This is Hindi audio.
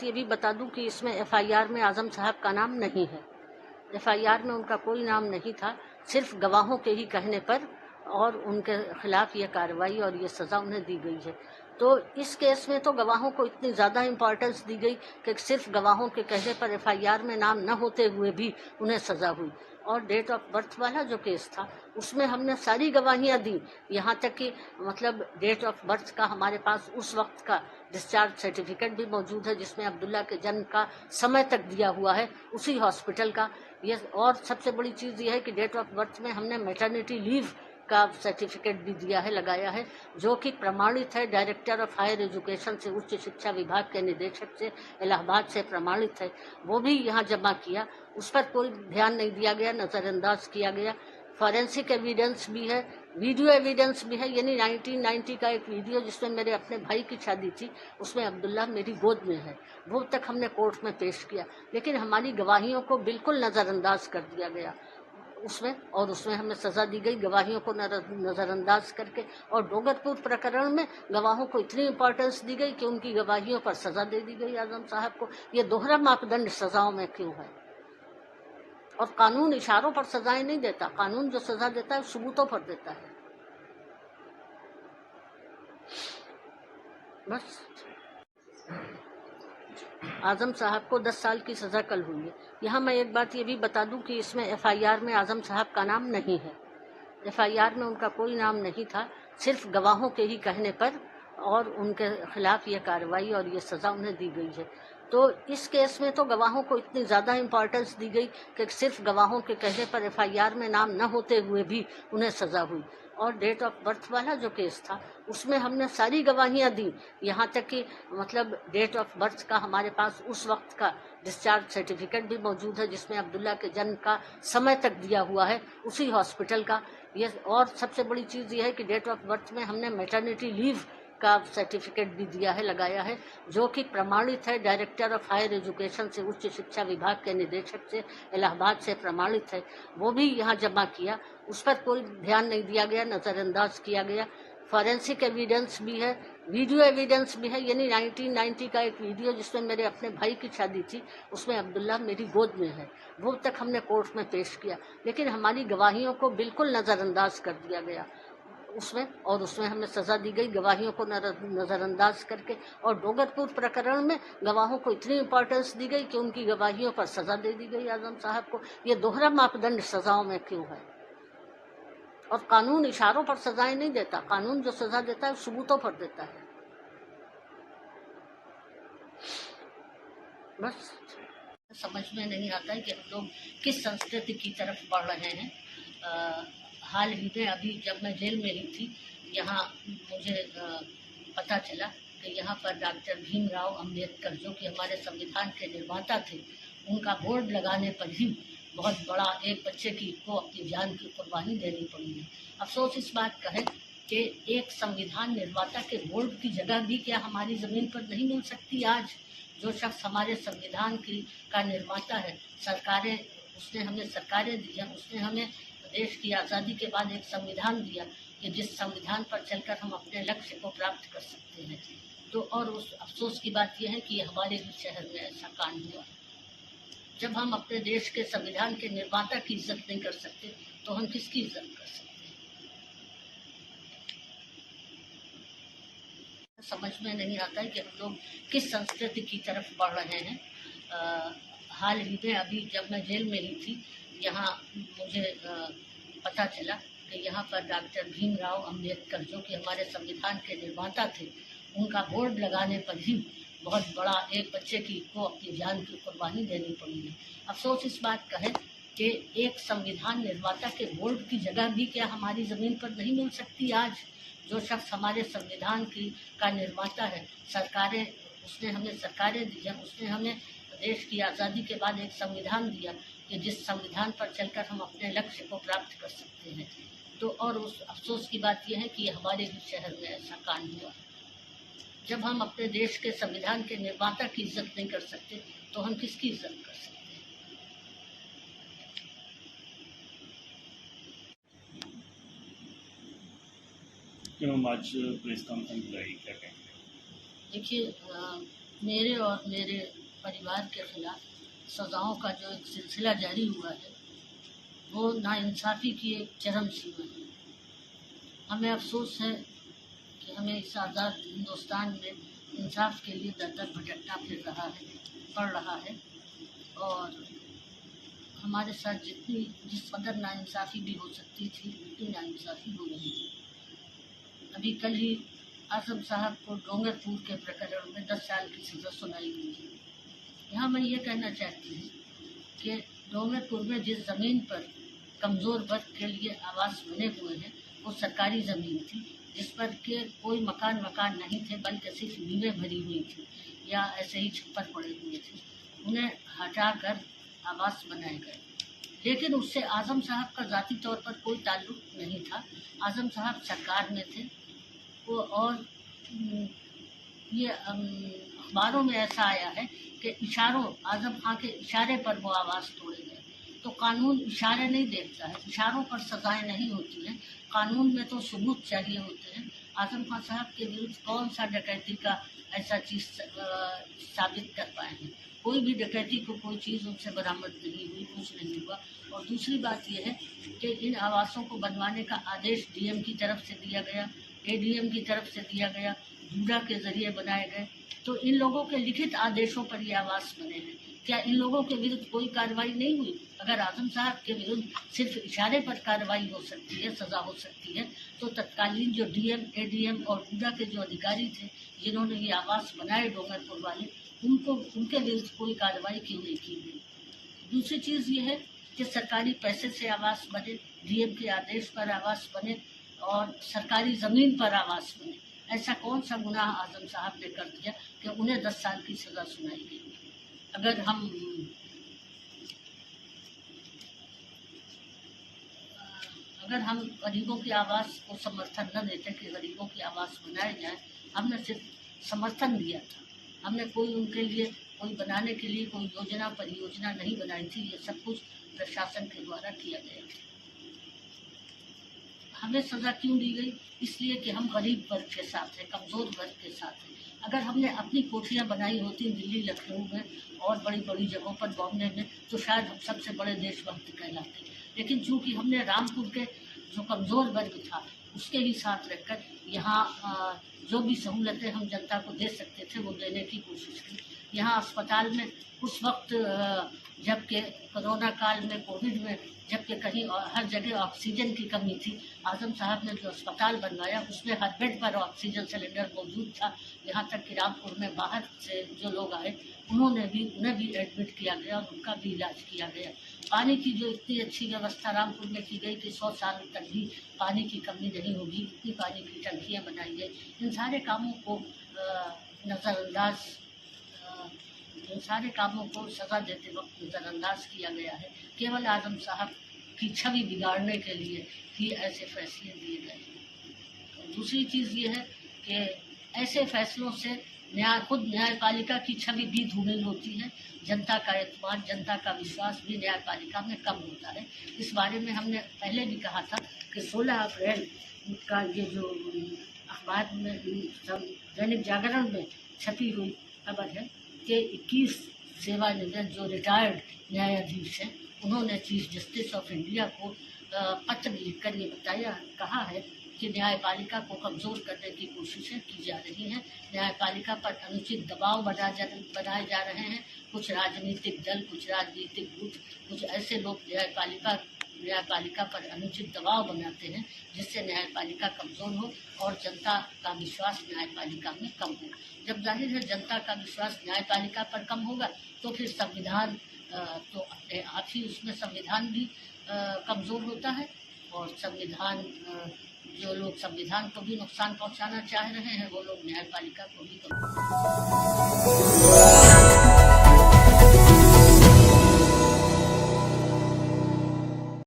ये भी बता दूं कि इसमें एफआईआर में आजम साहब का नाम नहीं है। एफआईआर में उनका कोई नाम नहीं था, सिर्फ गवाहों के ही कहने पर और उनके खिलाफ ये कार्रवाई और ये सज़ा उन्हें दी गई है। तो इस केस में तो गवाहों को इतनी ज़्यादा इम्पोर्टेंस दी गई कि सिर्फ गवाहों के कहने पर एफआईआर में नाम न होते हुए भी उन्हें सज़ा हुई। और डेट ऑफ बर्थ वाला जो केस था उसमें हमने सारी गवाहियाँ दी, यहाँ तक कि मतलब डेट ऑफ बर्थ का हमारे पास उस वक्त का डिस्चार्ज सर्टिफिकेट भी मौजूद है जिसमें अब्दुल्ला के जन्म का समय तक दिया हुआ है उसी हॉस्पिटल का। ये और सबसे बड़ी चीज़ ये है कि डेट ऑफ बर्थ में हमने मैटरनिटी लीव का सर्टिफिकेट भी दिया है, लगाया है, जो कि प्रमाणित है डायरेक्टर ऑफ हायर एजुकेशन से, उच्च शिक्षा विभाग के निदेशक से, इलाहाबाद से प्रमाणित है। वो भी यहाँ जमा किया, उस पर कोई ध्यान नहीं दिया गया, नज़रअंदाज किया गया। फॉरेंसिक एविडेंस भी है, वीडियो एविडेंस भी है, यानी 1990 का एक वीडियो जिसमें मेरे अपने भाई की शादी थी, उसमें अब्दुल्ला मेरी गोद में है, वो तक हमने कोर्ट में पेश किया, लेकिन हमारी गवाहियों को बिल्कुल नज़रअंदाज कर दिया गया उसमें हमें सज़ा दी गई गवाहियों को नज़रअंदाज करके। और डोगरपुर प्रकरण में गवाहों को इतनी इम्पोर्टेंस दी गई कि उनकी गवाहियों पर सज़ा दे दी गई आजम साहब को। ये दोहरा मापदंड सज़ाओं में क्यों है? और कानून इशारों पर सजाएं नहीं देता, कानून जो सज़ा देता है सबूतों पर देता है। बस आजम साहब को 10 साल की सज़ा कल हुई है। यहाँ मैं एक बात ये भी बता दूं कि इसमें एफआईआर में आजम साहब का नाम नहीं है। एफआईआर में उनका कोई नाम नहीं था, सिर्फ गवाहों के ही कहने पर और उनके खिलाफ ये कार्रवाई और ये सज़ा उन्हें दी गई है। तो इस केस में तो गवाहों को इतनी ज़्यादा इम्पोर्टेंस दी गई कि सिर्फ गवाहों के कहने पर एफआईआर में नाम न होते हुए भी उन्हें सज़ा हुई। और डेट ऑफ बर्थ वाला जो केस था उसमें हमने सारी गवाहियाँ दी, यहाँ तक कि मतलब डेट ऑफ बर्थ का हमारे पास उस वक्त का डिस्चार्ज सर्टिफिकेट भी मौजूद है जिसमें अब्दुल्ला के जन्म का समय तक दिया हुआ है उसी हॉस्पिटल का। ये और सबसे बड़ी चीज़ ये है कि डेट ऑफ बर्थ में हमने मैटरनिटी लीव का सर्टिफिकेट भी दिया है, लगाया है, जो कि प्रमाणित है डायरेक्टर ऑफ हायर एजुकेशन से, उच्च शिक्षा विभाग के निदेशक से, इलाहाबाद से प्रमाणित है। वो भी यहाँ जमा किया, उस पर कोई ध्यान नहीं दिया गया, नज़रअंदाज किया गया। फॉरेंसिक एविडेंस भी है, वीडियो एविडेंस भी है, यानी 1990 का एक वीडियो जिसमें मेरे अपने भाई की शादी थी, उसमें अब्दुल्ला मेरी गोद में है, वो तक हमने कोर्ट में पेश किया, लेकिन हमारी गवाहियों को बिल्कुल नज़रअंदाज कर दिया गया उसमें हमें सज़ा दी गई गवाहियों को नज़रअंदाज करके। और डोगरपुर प्रकरण में गवाहों को इतनी इम्पोर्टेंस दी गई कि उनकी गवाहियों पर सज़ा दे दी गई आजम साहब को। ये दोहरा मापदंड सज़ाओं में क्यों है? और कानून इशारों पर सजाएं नहीं देता, कानून जो सज़ा देता है सबूतों पर देता है। बस समझ में नहीं आता है कि हम लोग किस संस्कृति की तरफ बढ़ रहे हैं। हाल ही में अभी जब मैं जेल में ही थी, यहाँ मुझे पता चला कि यहाँ पर डॉक्टर भीमराव अंबेडकर, जो कि हमारे संविधान के निर्माता थे, उनका बोर्ड लगाने पर ही बहुत बड़ा एक बच्चे को अपनी जान की कुर्बानी देनी पड़ी है। अफसोस इस बात का है कि एक संविधान निर्माता के बोर्ड की जगह भी क्या हमारी ज़मीन पर नहीं मिल सकती? आज जो शख्स हमारे संविधान का निर्माता है, उसने हमें सरकारें दी हैं, उसने हमें देश की आज़ादी के बाद एक संविधान दिया कि जिस संविधान पर चलकर हम अपने लक्ष्य को प्राप्त कर सकते हैं। तो और उस अफसोस की बात यह है कि हमारे ही शहर में ऐसा कांड हुआ। जब हम अपने देश के संविधान के निर्माता की इज्जत नहीं कर सकते तो हम किसकी इज्जत कर सकते हैं? समझ में नहीं आता है कि हम लोग किस संस्कृति की तरफ बढ़ रहे हैं। हाल ही में अभी जब मैं जेल में ही थी, यहाँ मुझे पता चला कि यहाँ पर डॉक्टर भीमराव अंबेडकर, जो कि हमारे संविधान के निर्माता थे, उनका बोर्ड लगाने पर ही बहुत बड़ा एक बच्चे को अपनी जान की कुर्बानी देनी पड़ी है। अफसोस इस बात का है कि एक संविधान निर्माता के बोर्ड की जगह भी क्या हमारी ज़मीन पर नहीं मिल सकती? आज जो शख्स हमारे संविधान का निर्माता है, उसने हमें सरकारें दी हैं, उसने हमें देश की आज़ादी के बाद एक संविधान दिया कि जिस संविधान पर चलकर हम अपने लक्ष्य को प्राप्त कर सकते हैं। तो और उस अफसोस की बात यह है कि हमारे ही शहर में ऐसा कांड हुआ। जब हम अपने देश के संविधान के निर्माता की इज्जत नहीं कर सकते तो हम किसकी इज्जत कर सकते हैं? क्यों आज प्रेस कॉन्फ्रेंस बुलाई, क्या कहेंगे? देखिए, मेरे और मेरे परिवार के खिलाफ सजाओं का जो एक सिलसिला जारी हुआ है वो नाइंसाफ़ी की एक चरम सीमा है। हमें अफसोस है कि हमें इस आज़ाद हिंदुस्तान में इंसाफ के लिए दर दर भटकना पड़ रहा है और हमारे साथ जिस कदर नाइंसाफ़ी भी हो सकती थी उतनी नाइंसाफ़ी हो रही है। अभी कल ही आज़म साहब को डोंगरपुर के प्रकरण में 10 साल की सज़ा सुनाई गई है। यहाँ मैं ये कहना चाहती हूँ कि डोंगरपुर में जिस ज़मीन पर कमज़ोर वर्ग के लिए आवास बने हुए हैं वो सरकारी ज़मीन थी, जिस पर के कोई मकान नहीं थे, बल्कि सिर्फ नींवें भरी हुई थी या ऐसे ही छप्पर पड़े हुए थे। उन्हें हटाकर आवास बनाए गए, लेकिन उससे आज़म साहब का ज़ाती तौर पर कोई ताल्लुक नहीं था। आज़म साहब सरकार में थे वो, और ये अखबारों में ऐसा आया है कि आज़म खां के इशारे पर वो आवास तोड़े गए। तो कानून इशारे नहीं देखता है, इशारों पर सजाएं नहीं होती हैं, कानून में तो सबूत चाहिए होते हैं। आज़म खां साहब के विरुद्ध कौन सा डकैती का ऐसा चीज़ साबित कर पाए हैं? कोई भी डकैती को कोई चीज़ उनसे बरामद नहीं हुई, कुछ नहीं हुआ। और दूसरी बात यह है कि इन आवासों को बनवाने का आदेश डीएम की तरफ से दिया गया, एडीएम की तरफ से दिया गया, जूडा के जरिए बनाए गए। तो इन लोगों के लिखित आदेशों पर ये आवास बने हैं। क्या इन लोगों के विरुद्ध कोई कार्रवाई नहीं हुई? अगर आज़म साहब के विरुद्ध सिर्फ इशारे पर कार्रवाई हो सकती है, सजा हो सकती है, तो तत्कालीन जो डीएम, एडीएम और जूडा के जो अधिकारी थे जिन्होंने ये आवास बनाए डोंगरपुर वाले, उनके विरुद्ध कोई कार्रवाई क्यों नहीं की गई? दूसरी चीज़ ये है कि सरकारी पैसे से आवास बने, डीएम के आदेश पर आवास बने और सरकारी ज़मीन पर आवास बने। ऐसा कौन सा गुनाह आज़म साहब ने कर दिया कि उन्हें 10 साल की सज़ा सुनाई गई? अगर हम गरीबों की आवाज़ को समर्थन न देते कि गरीबों की आवाज़ बनाए जाए, हमने सिर्फ समर्थन दिया था। हमने कोई उनके लिए कोई बनाने के लिए कोई योजना परियोजना नहीं बनाई थी। ये सब कुछ प्रशासन के द्वारा किया गया था। हमें सज़ा क्यों दी गई? इसलिए कि हम गरीब वर्ग के साथ हैं, कमज़ोर वर्ग के साथ हैं। अगर हमने अपनी कोठियाँ बनाई होती दिल्ली, लखनऊ में और बड़ी बड़ी जगहों पर, बॉम्बे में, तो शायद हम सबसे बड़े देशभक्त कहलाते। लेकिन चूँकि हमने रामपुर के जो कमज़ोर वर्ग था उसके ही साथ रखकर यहाँ जो भी सहूलतें हम जनता को दे सकते थे वो देने की कोशिश की। यहाँ अस्पताल में उस वक्त जबकि कोरोना काल में, कोविड में, जबकि कहीं हर जगह ऑक्सीजन की कमी थी, आज़म साहब ने जो अस्पताल बनवाया उसमें हर बेड पर ऑक्सीजन सिलेंडर मौजूद था। यहाँ तक कि रामपुर में बाहर से जो लोग आए उन्हें भी एडमिट किया गया और उनका भी इलाज किया गया। पानी की जो इतनी अच्छी व्यवस्था रामपुर में की गई कि 100 साल तक भी पानी की कमी नहीं होगी, इतनी पानी की टंकियाँ बनाई गई। इन सारे कामों को नज़रअंदाज इन सारे कामों को सज़ा देते वक्त नज़रअंदाज किया गया है। केवल आज़म साहब की छवि बिगाड़ने के लिए ही ऐसे फैसले दिए गए हैं। दूसरी चीज़ ये है कि ऐसे फैसलों से खुद न्यायपालिका की छवि भी धूमिल होती है। जनता का एतमाद, जनता का विश्वास भी न्यायपालिका में कम होता है। इस बारे में हमने पहले भी कहा था कि 16 अप्रैल का ये जो अखबार में, दैनिक जागरण में छपी हुई खबर है कि 21 सेवानिवृत्त जो रिटायर्ड न्यायाधीश हैं उन्होंने चीफ जस्टिस ऑफ इंडिया को पत्र लिखकर ये कहा है कि न्यायपालिका को कमज़ोर करने की कोशिशें की जा रही हैं। न्यायपालिका पर अनुचित दबाव बनाए जा रहे हैं। कुछ राजनीतिक दल, कुछ राजनीतिक गुट, कुछ ऐसे लोग न्यायपालिका पर अनुचित दबाव बनाते हैं जिससे न्यायपालिका कमज़ोर हो और जनता का विश्वास न्यायपालिका में कम हो। जब जाहिर है जनता का विश्वास न्यायपालिका पर कम होगा तो फिर संविधान तो अपने आप ही उसमें संविधान भी कमज़ोर होता है और जो लोग संविधान को भी नुकसान पहुंचाना चाह रहे हैं वो लोग न्यायपालिका को भी